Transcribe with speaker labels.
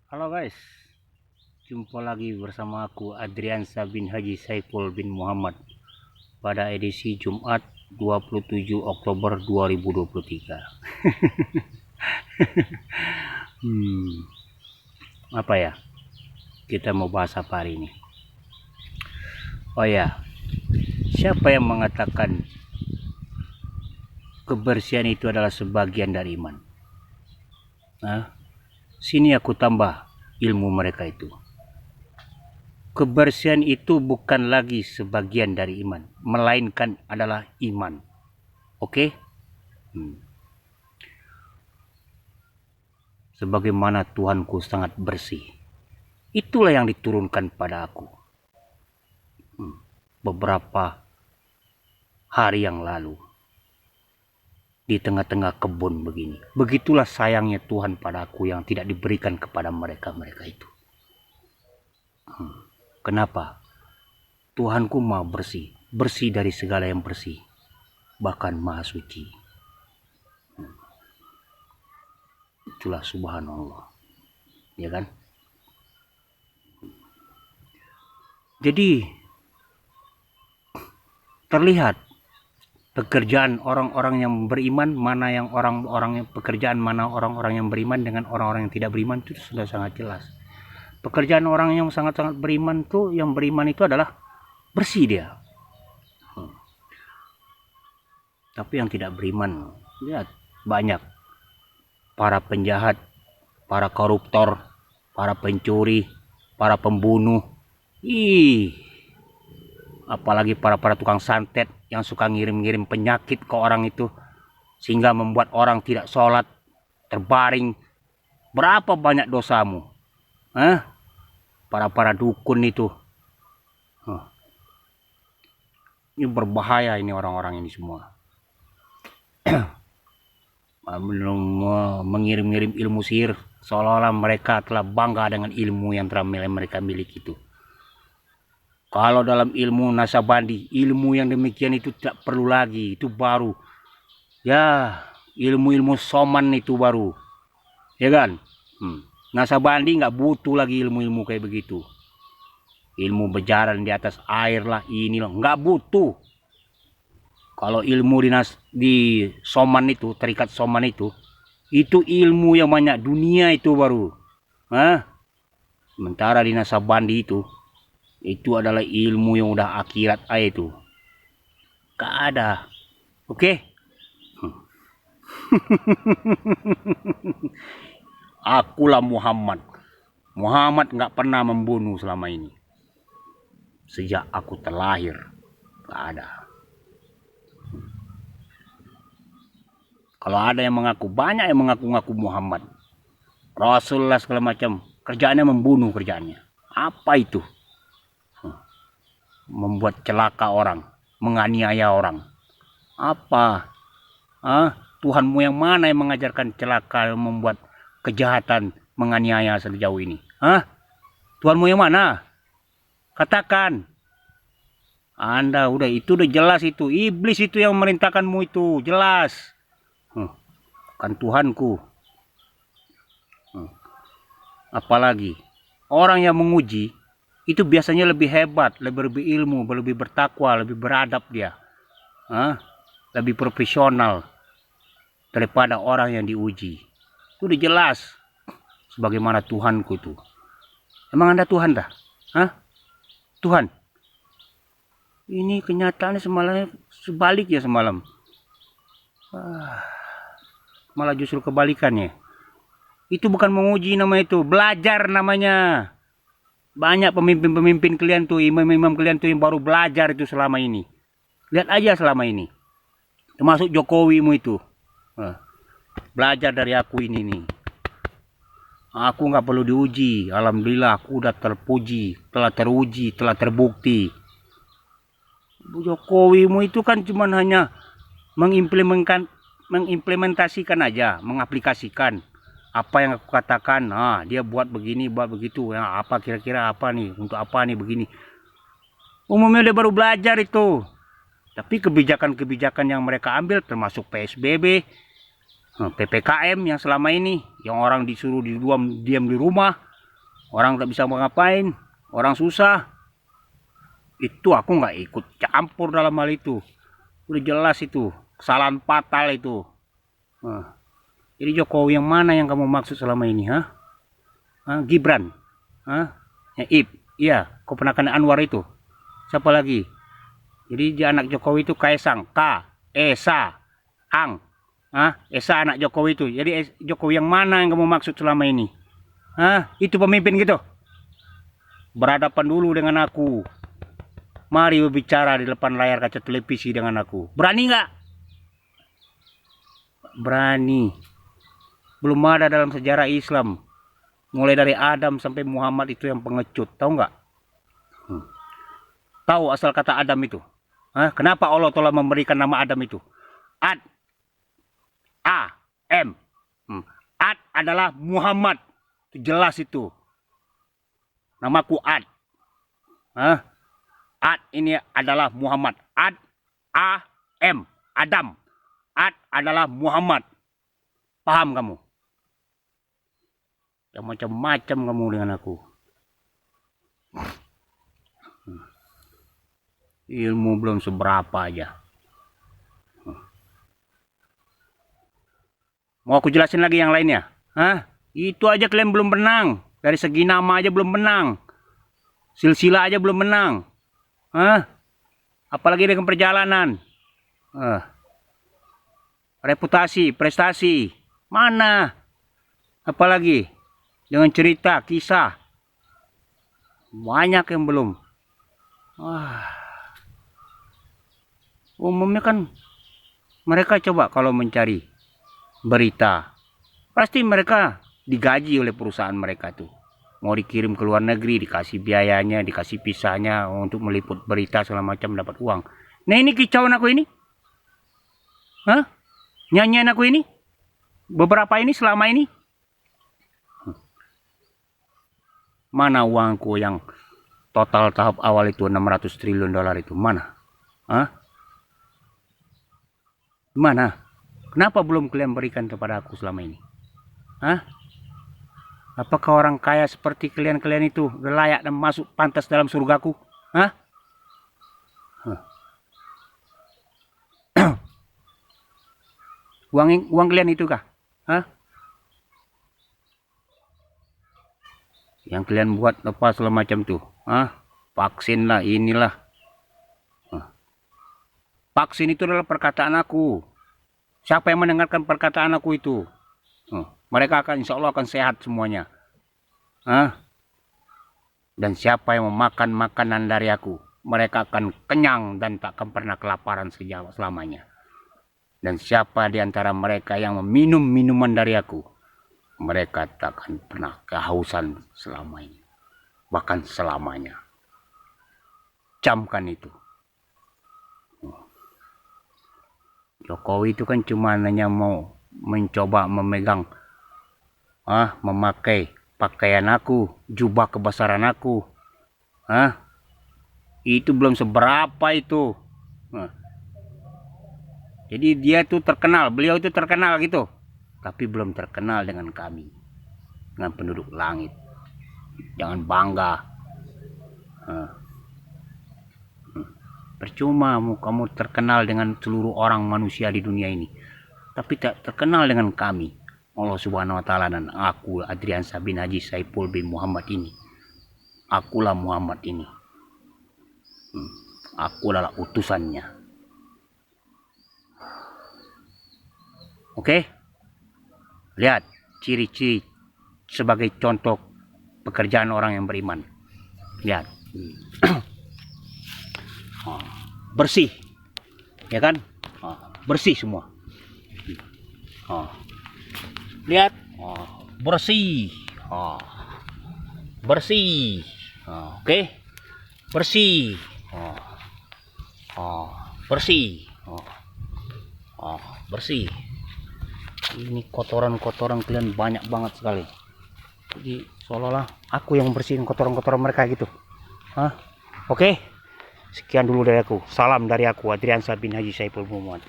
Speaker 1: Halo guys, jumpa lagi bersama aku Adriansa bin Haji Saiful bin Muhammad pada edisi Jumat 27 Oktober 2023. Apa ya? Kita mau bahas apa hari ini? Oh ya, siapa yang mengatakan kebersihan itu adalah sebagian dari iman? Sini aku tambah ilmu mereka itu. Kebersihan itu bukan lagi sebagian dari iman, melainkan adalah iman. Oke? Sebagaimana Tuhanku sangat bersih. Itulah yang diturunkan pada aku. Beberapa hari yang lalu. Di tengah-tengah kebun begini. Begitulah sayangnya Tuhan pada aku yang tidak diberikan kepada mereka-mereka itu. Kenapa? Tuhanku maha bersih. Bersih dari segala yang bersih. Bahkan maha suci. Itulah subhanallah. Ya kan? Jadi terlihat pekerjaan orang-orang yang beriman, mana yang orang-orang yang pekerjaan mana orang-orang yang beriman dengan orang-orang yang tidak beriman, itu sudah sangat jelas. Pekerjaan orang yang sangat-sangat beriman tuh, yang beriman itu adalah bersih dia. Tapi yang tidak beriman, lihat banyak para penjahat, para koruptor, para pencuri, para pembunuh. Apalagi para tukang santet yang suka ngirim-ngirim penyakit ke orang itu, sehingga membuat orang tidak sholat, terbaring. Berapa banyak dosamu? Para dukun itu. Ini berbahaya ini orang-orang ini semua. Mengirim-ngirim ilmu sihir, seolah-olah mereka telah bangga dengan ilmu yang telah mereka miliki itu. Kalau dalam ilmu Nasabandi, ilmu yang demikian itu tidak perlu lagi, itu baru. Ya, ilmu-ilmu soman itu baru. Ya kan? Nasabandi nggak butuh lagi ilmu-ilmu kayak begitu. Ilmu berjalan di atas air lah, inilah, nggak butuh. Kalau ilmu di soman itu, terikat soman itu ilmu yang banyak dunia itu baru. Sementara di Nasabandi itu adalah ilmu yang udah akhirat aja itu. Gak ada. Oke? Akulah Muhammad. Muhammad gak pernah membunuh selama ini. Sejak aku terlahir. Gak ada. Kalau ada yang mengaku, banyak yang mengaku-ngaku Muhammad. Rasulullah segala macam. Kerjaannya membunuh kerjaannya. Apa itu? Membuat celaka orang, menganiaya orang. Apa? Tuhanmu yang mana yang mengajarkan celaka, membuat kejahatan, menganiaya sejauh ini? Tuhanmu yang mana? Katakan. Anda itu udah jelas itu. Iblis itu yang memerintahkanmu itu, jelas. Bukan Tuhanku. Apalagi orang yang menguji itu biasanya lebih hebat, lebih ilmu, lebih bertakwa, lebih beradab dia. Lebih profesional daripada orang yang diuji. Itu udah jelas. Sebagaimana Tuhanku itu. Emang Anda Tuhan dah? Tuhan? Ini kenyataannya semalam sebalik ya semalam. Malah justru kebalikannya. Itu bukan menguji namanya itu, belajar namanya. Banyak pemimpin-pemimpin kalian tuh, imam-imam kalian tuh yang baru belajar itu selama ini. Lihat aja selama ini. Termasuk Jokowimu itu. Belajar dari aku ini nih. Aku nggak perlu diuji. Alhamdulillah aku udah terpuji, telah teruji, telah terbukti. Jokowimu itu kan cuma hanya mengimplementasikan aja, mengaplikasikan apa yang aku katakan. Dia buat begini, buat begitu. Apa kira-kira apa nih, untuk apa nih begini. Umumnya dia baru belajar itu. Tapi kebijakan-kebijakan yang mereka ambil termasuk PSBB, PPKM yang selama ini, yang orang disuruh diam di rumah, Orang tak bisa ngapain, orang susah. Itu aku nggak ikut campur dalam hal itu. Udah jelas itu, kesalahan fatal itu. Jadi Jokowi yang mana yang kamu maksud selama ini, ha? Gibran, Ip, iya, keponakan Anwar itu. Siapa lagi? Jadi dia anak Jokowi itu Kaisang, Esa, Ang, Esa anak Jokowi itu. Jadi Jokowi yang mana yang kamu maksud selama ini? Itu pemimpin gitu. Berhadapan dulu dengan aku. Mari berbicara di depan layar kaca televisi dengan aku. Berani nggak? Berani. Belum ada dalam sejarah Islam. Mulai dari Adam sampai Muhammad itu yang pengecut. Tahu nggak? Tahu asal kata Adam itu? Kenapa Allah telah memberikan nama Adam itu? Ad. A-M. Ad adalah Muhammad. Jelas itu. Namaku Ad. Ad ini adalah Muhammad. Ad. A-M. Adam. Ad adalah Muhammad. Paham kamu? Yang macam-macam kamu dengan aku. Ilmu belum seberapa aja. Mau aku jelasin lagi yang lainnya? Itu aja kalian belum menang. Dari segi nama aja belum menang. Silsilah aja belum menang. Apalagi dengan perjalanan. Reputasi, prestasi. Mana? Apalagi dengan cerita, kisah. Banyak yang belum. Umumnya kan mereka coba kalau mencari berita, pasti mereka digaji oleh perusahaan mereka tuh. Mau dikirim ke luar negeri, dikasih biayanya, dikasih visanya untuk meliput berita segala macam, dapat uang. Nah ini kicauan aku ini. Nyanyian aku ini. Beberapa ini selama ini. Mana uangku yang total tahap awal itu 600 triliun dolar itu? Mana? Mana? Kenapa belum kalian berikan kepada aku selama ini? Apakah orang kaya seperti kalian itu layak dan masuk pantas dalam surgaku? Uang kalian itu kah? Yang kalian buat apa segala macam tuh? Vaksin lah, inilah. Vaksin itu adalah perkataan aku. Siapa yang mendengarkan perkataan aku itu? Mereka akan, insya Allah akan sehat semuanya. Dan siapa yang memakan makanan dari aku, mereka akan kenyang dan tak akan pernah kelaparan selamanya. Dan siapa di antara mereka yang meminum minuman dari aku, mereka tak akan pernah kehausan selamanya. Bahkan selamanya. Camkan itu. Jokowi itu kan cuma hanya mau mencoba memegang, memakai pakaian aku, jubah kebesaran aku. Itu belum seberapa itu. Jadi dia tuh terkenal, beliau itu terkenal gitu. Tapi belum terkenal dengan kami, dengan penduduk langit. Jangan bangga. Percuma kamu terkenal dengan seluruh orang manusia di dunia ini, tapi tak terkenal dengan kami, Allah Subhanahu wa Ta'ala, dan aku Adriansyah bin Haji Saipul bin Muhammad ini. Akulah Muhammad ini. Aku adalah utusannya. Oke? Lihat ciri-ciri sebagai contoh pekerjaan orang yang beriman. Lihat. Bersih, ya kan? Bersih semua. Lihat, bersih, bersih. Oke, bersih, bersih, bersih. Ini kotoran-kotoran kalian banyak banget sekali. Jadi seolah-olah aku yang bersihin kotoran-kotoran mereka gitu. Oke. Sekian dulu dari aku. Salam dari aku, Adriansyah bin Haji Saipul Muhammad.